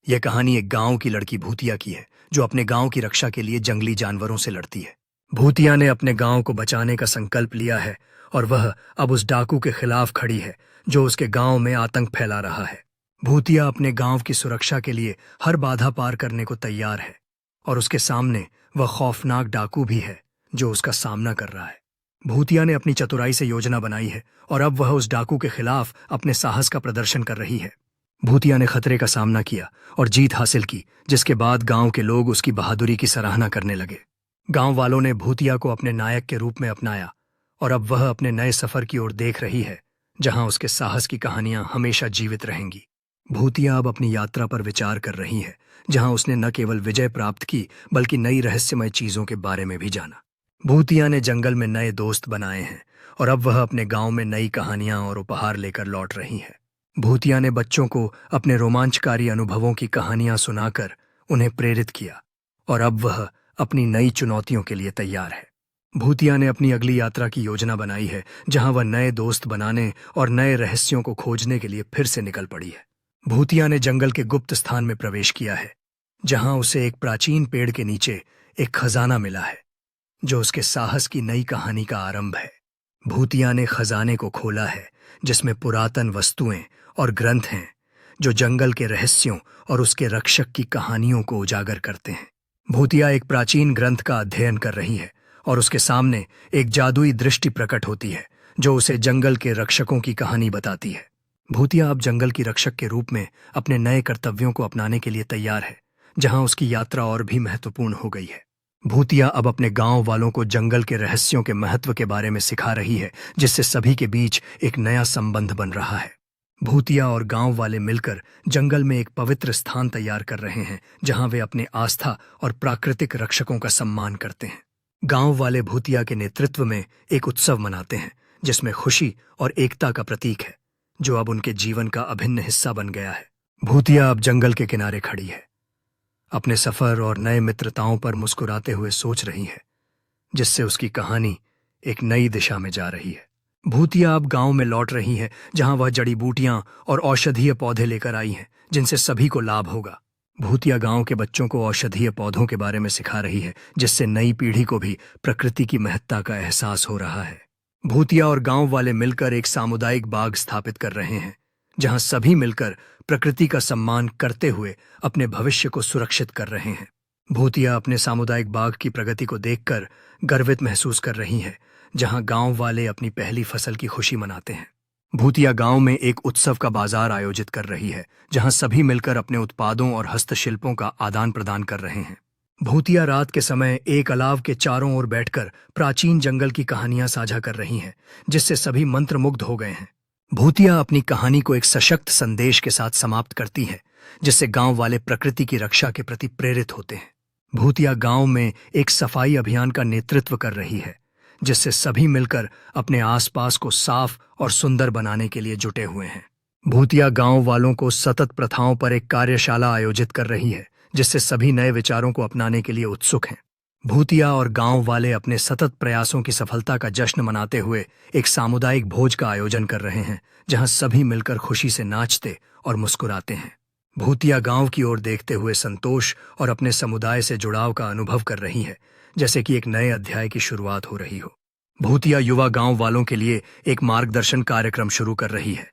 यह कहानी एक गांव की लड़की भूतिया की है जो अपने गांव की रक्षा के लिए जंगली जानवरों से लड़ती है। भूतिया ने अपने गांव को बचाने का संकल्प लिया है और वह अब उस डाकू के खिलाफ खड़ी है जो उसके गांव में आतंक फैला रहा है। भूतिया अपने गांव की सुरक्षा के लिए हर बाधा पार करने को तैयार है और उसके सामने वह खौफनाक डाकू भी है जो उसका सामना कर रहा है। भूतिया ने अपनी चतुराई से योजना बनाई है और अब वह उस डाकू के खिलाफ अपने साहस का प्रदर्शन कर रही है। भूतिया ने खतरे का सामना किया और जीत हासिल की, जिसके बाद गांव के लोग उसकी बहादुरी की सराहना करने लगे। गांव वालों ने भूतिया को अपने नायक के रूप में अपनाया और अब वह अपने नए सफर की ओर देख रही है जहां उसके साहस की कहानियां हमेशा जीवित रहेंगी। भूतिया अब अपनी यात्रा पर विचार कर रही है जहां उसने न केवल विजय प्राप्त की बल्कि नई रहस्यमय चीजों के बारे में भी जाना। भूतिया ने जंगल में नए दोस्त बनाए हैं और अब वह अपने गांव में नई कहानियां और उपहार लेकर लौट रही है। भूतिया ने बच्चों को अपने रोमांचकारी अनुभवों की कहानियां सुनाकर उन्हें प्रेरित किया और अब वह अपनी नई चुनौतियों के लिए तैयार है। भूतिया ने अपनी अगली यात्रा की योजना बनाई है जहां वह नए दोस्त बनाने और नए रहस्यों को खोजने के लिए फिर से निकल पड़ी है। भूतिया ने जंगल के गुप्त स्थान में प्रवेश किया है जहां उसे एक प्राचीन पेड़ के नीचे एक खजाना मिला है जो उसके साहस की नई कहानी का आरंभ है। भूतिया ने खजाने को खोला है जिसमें पुरातन वस्तुएं और ग्रंथ हैं जो जंगल के रहस्यों और उसके रक्षक की कहानियों को उजागर करते हैं। भूतिया एक प्राचीन ग्रंथ का अध्ययन कर रही है और उसके सामने एक जादुई दृष्टि प्रकट होती है जो उसे जंगल के रक्षकों की कहानी बताती है। भूतिया अब जंगल की रक्षक के रूप में अपने नए कर्तव्यों को अपनाने के लिए तैयार है जहां उसकी यात्रा और भी महत्वपूर्ण हो गई है। भूतिया अब अपने गांव वालों को जंगल के रहस्यों के महत्व के बारे में सिखा रही है जिससे सभी के बीच एक नया संबंध बन रहा है। भूतिया और गांव वाले मिलकर जंगल में एक पवित्र स्थान तैयार कर रहे हैं जहां वे अपने आस्था और प्राकृतिक रक्षकों का सम्मान करते हैं। गांव वाले भूतिया के नेतृत्व में एक उत्सव मनाते हैं जिसमें खुशी और एकता का प्रतीक है जो अब उनके जीवन का अभिन्न हिस्सा बन गया है। भूतिया अब जंगल के किनारे खड़ी है, अपने सफर और नए मित्रताओं पर मुस्कुराते हुए सोच रही है जिससे उसकी कहानी एक नई दिशा में जा रही है। भूतिया अब गांव में लौट रही है जहां वह जड़ी बूटियां और औषधीय पौधे लेकर आई हैं जिनसे सभी को लाभ होगा। भूतिया गांव के बच्चों को औषधीय पौधों के बारे में सिखा रही है जिससे नई पीढ़ी को भी प्रकृति की महत्ता का एहसास हो रहा है। भूतिया और गांव वाले मिलकर एक सामुदायिक बाग स्थापित कर रहे हैं जहां सभी मिलकर प्रकृति का सम्मान करते हुए अपने भविष्य को सुरक्षित कर रहे हैं। भूतिया अपने सामुदायिक बाग की प्रगति को देखकर गर्वित महसूस कर रही है जहां गांव वाले अपनी पहली फसल की खुशी मनाते हैं। भूतिया गांव में एक उत्सव का बाजार आयोजित कर रही है जहां सभी मिलकर अपने उत्पादों और हस्तशिल्पों का आदान प्रदान कर रहे हैं। भूतिया रात के समय एक अलाव के चारों ओर बैठकर प्राचीन जंगल की कहानियां साझा कर रही हैं जिससे सभी मंत्रमुग्ध हो गए हैं। भूतिया अपनी कहानी को एक सशक्त संदेश के साथ समाप्त करती है जिससे गांव वाले प्रकृति की रक्षा के प्रति प्रेरित होते हैं। भूतिया गांव में एक सफाई अभियान का नेतृत्व कर रही है जिससे सभी मिलकर अपने आसपास को साफ और सुंदर बनाने के लिए जुटे हुए हैं। भूतिया गांव वालों को सतत प्रथाओं पर एक कार्यशाला आयोजित कर रही है जिससे सभी नए विचारों को अपनाने के लिए उत्सुक हैं। भूतिया और गांव वाले अपने सतत प्रयासों की सफलता का जश्न मनाते हुए एक सामुदायिक भोज का आयोजन कर रहे हैं जहां सभी मिलकर खुशी से नाचते और मुस्कुराते हैं। भूतिया गांव की ओर देखते हुए संतोष और अपने समुदाय से जुड़ाव का अनुभव कर रही है जैसे कि एक नए अध्याय की शुरुआत हो रही हो। भूतिया युवा गांव वालों के लिए एक मार्गदर्शन कार्यक्रम शुरू कर रही है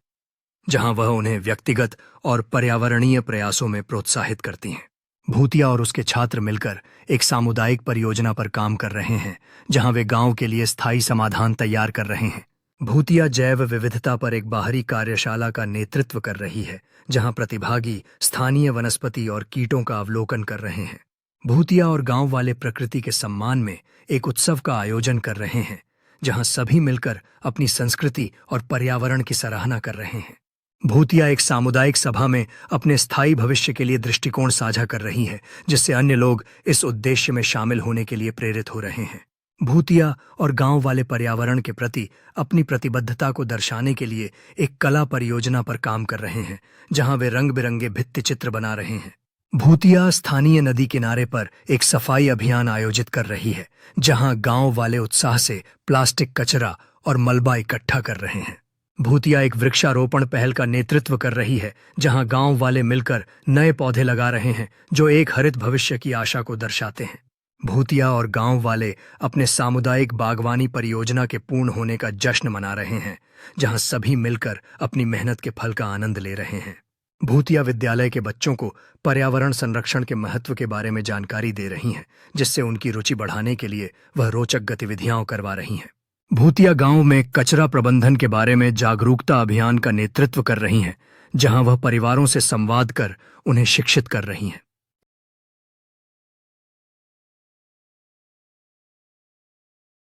जहां वह उन्हें व्यक्तिगत और पर्यावरणीय प्रयासों में प्रोत्साहित करती हैं। भूतिया और उसके छात्र मिलकर एक सामुदायिक परियोजना पर काम कर रहे हैं जहां वे गांव के लिए स्थायी समाधान तैयार कर रहे हैं। भूतिया जैव विविधता पर एक बाहरी कार्यशाला का नेतृत्व कर रही है जहां प्रतिभागी स्थानीय वनस्पति और कीटों का अवलोकन कर रहे हैं। भूतिया और गांव वाले प्रकृति के सम्मान में एक उत्सव का आयोजन कर रहे हैं जहां सभी मिलकर अपनी संस्कृति और पर्यावरण की सराहना कर रहे हैं। भूतिया एक सामुदायिक सभा में अपने स्थायी भविष्य के लिए दृष्टिकोण साझा कर रही है जिससे अन्य लोग इस उद्देश्य में शामिल होने के लिए प्रेरित हो रहे हैं। भूतिया और गांव वाले पर्यावरण के प्रति अपनी प्रतिबद्धता को दर्शाने के लिए एक कला परियोजना पर काम कर रहे हैं जहां वे रंग बिरंगे भित्ति चित्र बना रहे हैं। भूतिया स्थानीय नदी किनारे पर एक सफाई अभियान आयोजित कर रही है जहां गांव वाले उत्साह से प्लास्टिक कचरा और मलबा इकट्ठा कर रहे हैं। भूतिया एक वृक्षारोपण पहल का नेतृत्व कर रही है, जहां गांव वाले मिलकर नए पौधे लगा रहे हैं जो एक हरित भविष्य की आशा को दर्शाते हैं। भूतिया और गांव वाले अपने सामुदायिक बागवानी परियोजना के पूर्ण होने का जश्न मना रहे हैं, जहां सभी मिलकर अपनी मेहनत के फल का आनंद ले रहे हैं। भूतिया विद्यालय के बच्चों को पर्यावरण संरक्षण के महत्व के बारे में जानकारी दे रही हैं, जिससे उनकी रुचि बढ़ाने के लिए वह रोचक गतिविधियां करवा रही हैं। भूतिया गांव में कचरा प्रबंधन के बारे में जागरूकता अभियान का नेतृत्व कर रही हैं, जहां वह परिवारों से संवाद कर उन्हें शिक्षित कर रही हैं।